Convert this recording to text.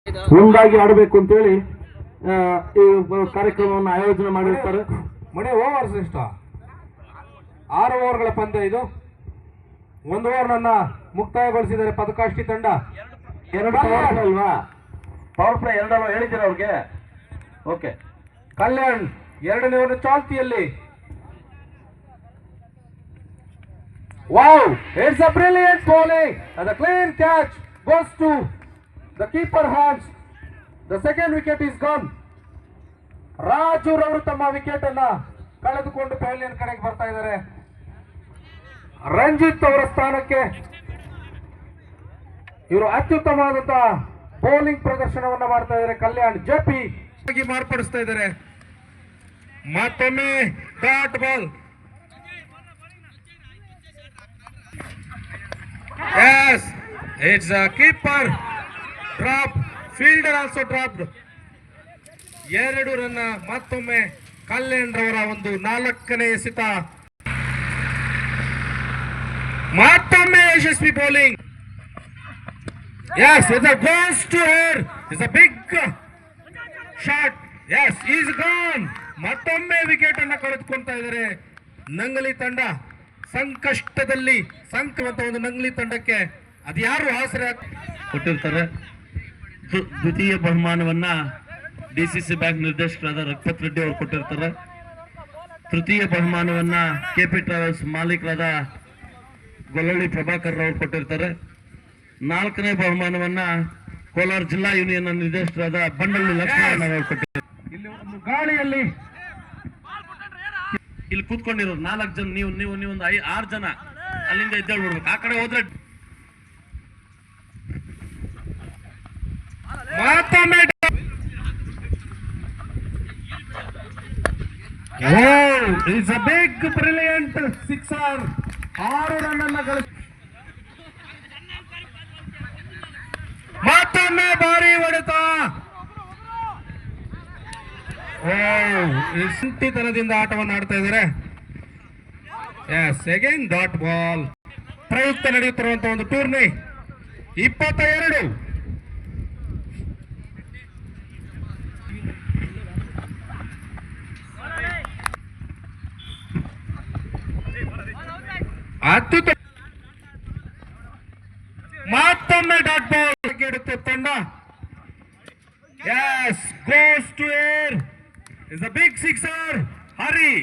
ಒಂದಾಗಿ ಆಡಬೇಕು ಅಂತೇಳಿ ಈ ಕಾರ್ಯಕ್ರಮವನ್ನು ಆಯೋಜನೆ ಮಾಡಿರ್ತಾರೆ. ಮಣಿ ಓವರ್ ಶ್ರೇಷ್ಠ 6 ಓವರ್ಗಳ ಪಂದ್ಯ ಇದು. 1 ಓವರ್ನನ್ನ ಮುಕ್ತಾಯಗೊಳಿಸಿದರೆ ಪದಕಾಷ್ಠಿ ತಂಡ. 2 ಪವರ್ ಅಲ್ವಾ? ಪವರ್ ಪ್ಲೇ 2 ಹೇಳಿದ್ದೀರ ಅವ್ರಿಗೆ. ಓಕೆ, ಕಲ್ಯಾಣ್ 2ನೇ ಓವರ್ ಚಾಲ್ತಿಯಲ್ಲಿ. Wow, it's a brilliant bowling and the clean catch goes to the keeper hands. The second wicket is gone. Raju ರವರು ತಮ್ಮ ವಿಕೆಟ್ ಅನ್ನ ಕಳೆದುಕೊಂಡು ಪೆವಿಲಿಯನ್ ಕಡೆಗೆ ಬರ್ತಾ ಇದ್ದಾರೆ. ರಂಜಿತ್ ಅವರ ಸ್ಥಾನಕ್ಕೆ ಇವರು ಅತ್ಯುತ್ತಮವಾದಂತಹ ಬೌಲಿಂಗ್ ಪ್ರದರ್ಶನವನ್ನ ಮಾಡ್ತಾ ಇದ್ದಾರೆ. ಕಲ್ಯಾಣ್ ಜೆಪಿ ಮಾರ್ಪಡಿಸ್ತಾ ಇದ್ದಾರೆ. ಮತ್ತೊಮ್ಮೆ dot ball. Yes, it's a keeper drop. Fielder also dropped. 2 run. ಮತ್ತೊಮ್ಮೆ ಕಲ್ಯಾಣ್ ರವರ ಒಂದು 4ನೇ ಎಸೆತ. ಮತ್ತೊಮ್ಮೆ ಯಶಸ್ವಿ bowling. Yes, it's a goes to air. It's a big shot. Yes, he's gone. ಮತ್ತೊಮ್ಮೆ ವಿಕೆಟ್ ಅನ್ನು ಕಳೆದುಕೊಂತಾ ಇದ್ದಾರೆ ನಂಗಲಿ ತಂಡ. ಸಂಕಷ್ಟದಲ್ಲಿ ಸಂಕವಂತ ಒಂದು ನಂಗ್ಲಿ ತಂಡಕ್ಕೆ ಅದ್ಯಾರು ಆಸರೆ ಕೊಟ್ಟಿರ್ತಾರೆ. ದ್ವಿತೀಯ ಬಹುಮಾನವನ್ನ ಡಿಸಿಸಿ ಬ್ಯಾಂಕ್ ನಿರ್ದೇಶಕರಾದ ರಘುಪತ್ ರೆಡ್ಡಿ ಅವರು ಕೊಟ್ಟಿರ್ತಾರೆ. ತೃತೀಯ ಬಹುಮಾನವನ್ನ ಕೆಪಿ ಟ್ರಾವೆಲ್ಸ್ ಮಾಲೀಕರಾದ ಗೊಲ್ಲಳ್ಳಿ ಪ್ರಭಾಕರ್ ಅವರು ಕೊಟ್ಟಿರ್ತಾರೆ. 4ನೇ ಬಹುಮಾನವನ್ನ ಕೋಲಾರ ಜಿಲ್ಲಾ ಯೂನಿಯನ್ ನಿರ್ದೇಶಕರಾದ ಬಂಡಳ್ಳಿ ಲಕ್ಷ್ಮಣ ಅವರು ಕೊಟ್ಟಿರ್ತಾರೆ. ಇಲ್ಲಿ ಒಂದು ಗಾಳಿಯಲ್ಲಿ ಇಲ್ಲಿ ಕೂತ್ಕೊಂಡಿರೋರು 4 ಜನ. ನೀವು ಒಂದು 6 ಜನ ಅಲ್ಲಿಂದ ಎದ್ದೇಳ್ಬಿಡ್ಬೇಕು. ಆ ಕಡೆ ಹೋದ್ರೆ it's a big brilliant sixer. 6 run ಅನ್ನ ಗಳಿಸಿ ಮತ್ತೊಮ್ಮೆ ಭಾರಿ ಹೊಡೆತ. ಸಂತಿತನದಿಂದ ಆಟವನ್ನು ಆಡ್ತಾ ಇದ್ದಾರೆ. Yes, again dot ball. ಪ್ರಯುಕ್ತ ನಡೆಯುತ್ತಿರುವಂತಹ ಒಂದು ಟೂರ್ನಿ. 22 ಅತ್ಯುತ್ತಮ. ಮತ್ತೊಮ್ಮೆ ಡಾಟ್ ಬಾಲ್ ಗೆಡುತ್ತೆ ತಂಡ. Yes, goes to air. It's a big sixer. Hurry.